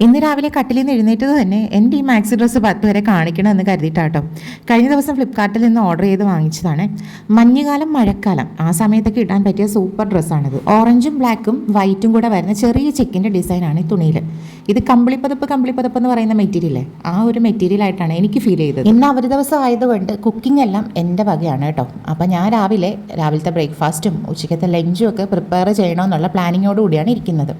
ഇന്ന് രാവിലെ കട്ടിലിൽ നിന്ന് എഴുന്നേറ്റത് തന്നെ എൻ്റെ ഈ മാക്സി ഡ്രസ്സ് 10 വരെ കാണിക്കണമെന്ന് കരുതിയിട്ടാട്ടോ. കഴിഞ്ഞ ദിവസം ഫ്ലിപ്കാർട്ടിൽ നിന്ന് ഓർഡർ ചെയ്ത് വാങ്ങിച്ചതാണ്. മഞ്ഞുകാലം മഴക്കാലം ആ സമയത്തൊക്കെ ഇടാൻ പറ്റിയ സൂപ്പർ ഡ്രസ്സാണിത്. ഓറഞ്ചും ബ്ലാക്കും വൈറ്റും കൂടെ വരുന്ന ചെറിയ ചെക്കിൻ്റെ ഡിസൈനാണ് ഈ തുണിയിൽ. ഇത് കമ്പിളിപ്പതപ്പ് എന്ന് പറയുന്ന മെറ്റീരിയലേ, ആ ഒരു മെറ്റീരിയലായിട്ടാണ് എനിക്ക് ഫീൽ ചെയ്തത്. ഇന്ന് അവധി ദിവസം ആയതുകൊണ്ട് കുക്കിംഗ് എല്ലാം എൻ്റെ വകയാണ് കേട്ടോ. അപ്പം ഞാൻ രാവിലത്തെ ബ്രേക്ക്ഫാസ്റ്റും ഉച്ചയ്ക്കത്തെ ലഞ്ചും ഒക്കെ പ്രിപ്പയർ ചെയ്യണമെന്നുള്ള പ്ലാനിങ്ങോട് കൂടിയാണ് ഇരിക്കുന്നത്.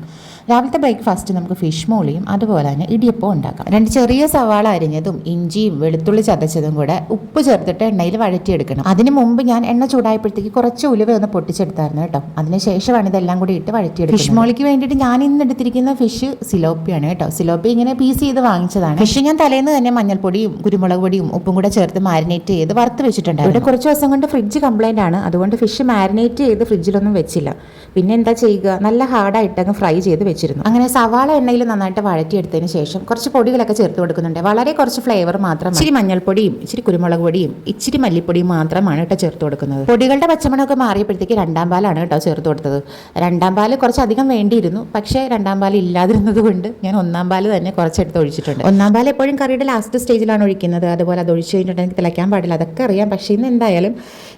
രാവിലത്തെ ബ്രേക്ക്ഫാസ്റ്റ് നമുക്ക് ഫിഷ് മോളിയും അതുപോലെ തന്നെ ഇടിയപ്പവും ഉണ്ടാക്കാം. 2 ചെറിയ സവാള അരിഞ്ഞതും ഇഞ്ചിയും വെളുത്തുള്ളി ചതച്ചതും കൂടെ ഉപ്പ് ചേർത്തിട്ട് എണ്ണയിൽ വഴറ്റിയെടുക്കണം. അതിന് മുമ്പ് ഞാൻ എണ്ണ ചൂടായപ്പോഴത്തേക്ക് കുറച്ച് ഉലുവ ഒന്ന് പൊട്ടിച്ചെടുത്തായിരുന്നു കേട്ടോ. അതിനുശേഷമാണ് ഇതെല്ലാം കൂടി ഇട്ട് വഴറ്റിയെടുക്കുന്നത്. ഫിഷ് മോളിക്ക് വേണ്ടിയിട്ട് ഞാൻ ഇന്ന് എടുത്തിരിക്കുന്ന ഫിഷ് സിലോപ്പിയാണ് കേട്ടോ. സിലോപ്പി ഇങ്ങനെ പീസ് ചെയ്ത് വാങ്ങിച്ചതാണ്. ഫിഷ് ഞാൻ തലേന്ന് തന്നെ മഞ്ഞൾപ്പൊടിയും കുരുമുളക് പൊടിയും ഉപ്പും കൂടെ ചേർത്ത് മാരിനേറ്റ് ചെയ്ത് വറുത്ത് വെച്ചിട്ടുണ്ട്. ഇവിടെ കുറച്ച് ദിവസം കൊണ്ട് ഫ്രിഡ്ജ് കംപ്ലൈൻ്റ് ആണ്, അതുകൊണ്ട് ഫിഷ് മാരിനേറ്റ് ചെയ്ത് ഫ്രിഡ്ജിലൊന്നും വെച്ചില്ല. പിന്നെ എന്താ ചെയ്യുക, നല്ല ഹാർഡായിട്ട് അങ്ങ് ഫ്രൈ ചെയ്ത് വെച്ചിരുന്നു. അങ്ങനെ സവാള എണ്ണയിൽ നന്നായിട്ട് വഴറ്റിയെടുത്തതിന് ശേഷം കുറച്ച് പൊടികളൊക്കെ ചേർത്ത് കൊടുക്കുന്നുണ്ട്. വളരെ കുറച്ച് ഫ്ലേവർ മാത്രം, ഇച്ചിരി മഞ്ഞൾപ്പൊടിയും ഇച്ചിരി കുരുമുളക് പൊടിയും ഇച്ചിരി മല്ലിപ്പൊടിയും മാത്രമാണ് കേട്ടോ ചേർത്ത് കൊടുക്കുന്നത്. പൊടികളുടെ പച്ചമണമൊക്കെ മാറിയപ്പോഴത്തേക്ക് 2ാം പാലാണ് കേട്ടോ ചേർത്ത് കൊടുത്തത്. 2ാം പാല് കുറച്ചധികം വേണ്ടിയിരുന്നു, പക്ഷേ 2ാം പാൽ ഇല്ലാതിരുന്നത് കൊണ്ട് ഞാൻ 1ാം പാല് തന്നെ കുറച്ചെടുത്ത് ഒഴിച്ചിട്ടുണ്ട്. 1ാം പാൽ എപ്പോഴും കറിയുടെ ലാസ്റ്റ് സ്റ്റേജിലാണ് ഒഴിക്കുന്നത്. അതുപോലെ അത് ഒഴിച്ച് കഴിഞ്ഞിട്ടുണ്ടെങ്കിൽ തിളയ്ക്കാൻ പാടില്ല, അതൊക്കെ അറിയാം. പക്ഷേ ഇന്ന് എന്തായാലും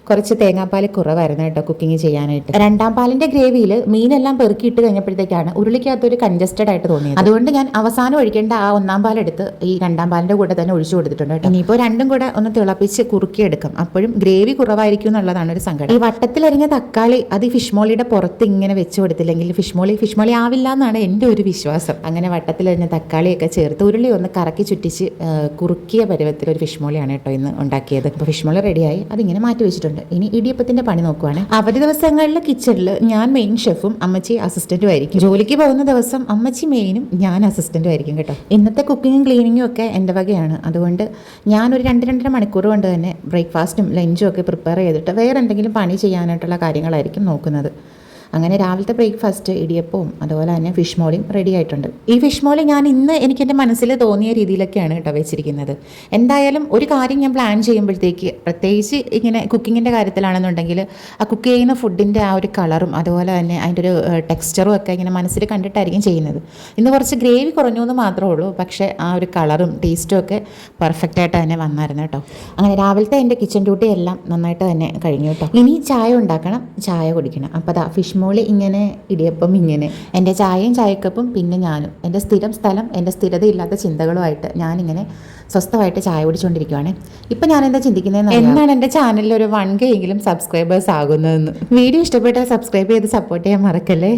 കുറച്ച് തേങ്ങാപ്പാൽ കുറവായിരുന്നു കേട്ടോ കുക്കിംഗ് ചെയ്യാനായിട്ട്. 2ാം പാലിന്റെ ഗ്രേവിയിൽ മീനെല്ലാം പെറുക്കിയിട്ട് കഴിഞ്ഞപ്പോഴത്തേക്കാണ് ഉരുളിക്കകത്തൊരു കൺജസ്റ്റഡ് ആയിട്ട് തോന്നിയത്. അതുകൊണ്ട് ഞാൻ അവസാനം ഒഴിക്കേണ്ട ആ 1ാം പാലെടുത്ത് ഈ 2ാം പാലിന്റെ കൂടെ തന്നെ ഒഴിച്ചു കൊടുത്തിട്ടുണ്ട് കേട്ടോ. ഇനിയിപ്പോൾ രണ്ടും കൂടെ ഒന്ന് തിളപ്പിച്ച് കുറുക്കിയെടുക്കാം. അപ്പോഴും ഗ്രേവി കുറവായിരിക്കും എന്നുള്ളതാണ് ഒരു സങ്കടം. ഈ വട്ടത്തിലരിഞ്ഞ തക്കാളി അത് ഈ ഫിഷ് മോളിയുടെ പുറത്ത് ഇങ്ങനെ വെച്ച് കൊടുത്തില്ലെങ്കിൽ ഫിഷ് മോളി ആവില്ല എന്നാണ് എൻ്റെ ഒരു വിശ്വാസം. അങ്ങനെ വട്ടത്തിലരിഞ്ഞ തക്കാളിയൊക്കെ ചേർത്ത് ഉരുളി ഒന്ന് കറക്കി ചുറ്റിച്ച് കുറുക്കിയ പരുവത്തിൽ ഒരു ഫിഷ് മോളിയാണ് കേട്ടോ ഇന്ന് ഉണ്ടാക്കിയത്. ഇപ്പോൾ ഫിഷ് മോളി റെഡിയായി, അതിങ്ങനെ മാറ്റി വെച്ചിട്ടുണ്ട്. ഇനി ഇടിയപ്പത്തിന്റെ പണി നോക്കുവാണ്. അവധി ദിവസങ്ങളിൽ കിച്ചണിൽ ഞാൻ മെയിൻ ഷെഫും അമ്മച്ചി അസിസ്റ്റന്റും ആയിരിക്കും. ജോലിക്ക് പോകുന്ന ദിവസം അമ്മച്ചി മെയിനും ഞാൻ അസിസ്റ്റന്റും ആയിരിക്കും കേട്ടോ. ഇന്നത്തെ കുക്കിങ്ങും ക്ലീനിങ്ങും ഒക്കെ എൻ്റെ വകയാണ്. അതുകൊണ്ട് ഞാനൊരു 2-2.5 മണിക്കൂർ കൊണ്ട് തന്നെ ബ്രേക്ക്ഫാസ്റ്റും ലഞ്ചും ഒക്കെ പ്രിപ്പയർ ചെയ്തിട്ട് വേറെ എന്തെങ്കിലും പണി ചെയ്യാനായിട്ടുള്ള കാര്യങ്ങളായിരിക്കും നോക്കുന്നത്. അങ്ങനെ രാവിലത്തെ ബ്രേക്ക്ഫാസ്റ്റ് ഇടിയപ്പവും അതുപോലെ തന്നെ ഫിഷ് മോളിയും റെഡി ആയിട്ടുണ്ട്. ഈ ഫിഷ് മോളി ഞാൻ ഇന്ന് എനിക്കെൻ്റെ മനസ്സിൽ തോന്നിയ രീതിയിലൊക്കെയാണ് കേട്ടോ വെച്ചിരിക്കുന്നത്. എന്തായാലും ഒരു കാര്യം ഞാൻ പ്ലാൻ ചെയ്യുമ്പോഴത്തേക്ക്, പ്രത്യേകിച്ച് ഇങ്ങനെ കുക്കിങ്ങിൻ്റെ കാര്യത്തിലാണെന്നുണ്ടെങ്കിൽ ആ കുക്ക് ചെയ്യുന്ന ഫുഡിൻ്റെ ആ ഒരു കളറും അതുപോലെ തന്നെ അതിൻ്റെ ഒരു ടെക്സ്ചറും ഒക്കെ ഇങ്ങനെ മനസ്സിൽ കണ്ടിട്ടായിരിക്കും ചെയ്യുന്നത്. ഇന്ന് കുറച്ച് ഗ്രേവി കുറഞ്ഞു എന്ന് മാത്രമേ ഉള്ളൂ, പക്ഷേ ആ ഒരു കളറും ടേസ്റ്റും ഒക്കെ പെർഫെക്റ്റായിട്ട് തന്നെ വന്നായിരുന്നു കേട്ടോ. അങ്ങനെ രാവിലത്തെ എൻ്റെ കിച്ചൺ ഡ്യൂട്ടി എല്ലാം നന്നായിട്ട് തന്നെ കഴിഞ്ഞു കേട്ടോ. ഇനി ചായ ഉണ്ടാക്കണം, ചായ കുടിക്കണം. അപ്പോൾ അതാ ഫിഷ് മോളി ഇങ്ങനെ, ഇടിയപ്പം ഇങ്ങനെ, എൻ്റെ ചായയും ചായക്കപ്പും പിന്നെ ഞാനും എൻ്റെ സ്ഥിരം സ്ഥലം, എൻ്റെ സ്ഥിരതയില്ലാത്ത ചിന്തകളുമായിട്ട് ഞാനിങ്ങനെ സ്വസ്ഥമായിട്ട് ചായ കുടിച്ചുകൊണ്ടിരിക്കുകയാണ്. ഇപ്പം ഞാനെന്താ ചിന്തിക്കുന്നത്, എന്നാണ് എൻ്റെ ചാനലിൽ ഒരു 1K എങ്കിലും സബ്സ്ക്രൈബേഴ്സ് ആകുന്നതെന്ന്. വീഡിയോ ഇഷ്ടപ്പെട്ടാൽ സബ്സ്ക്രൈബ് ചെയ്ത് സപ്പോർട്ട് ചെയ്യാൻ മറക്കല്ലേ.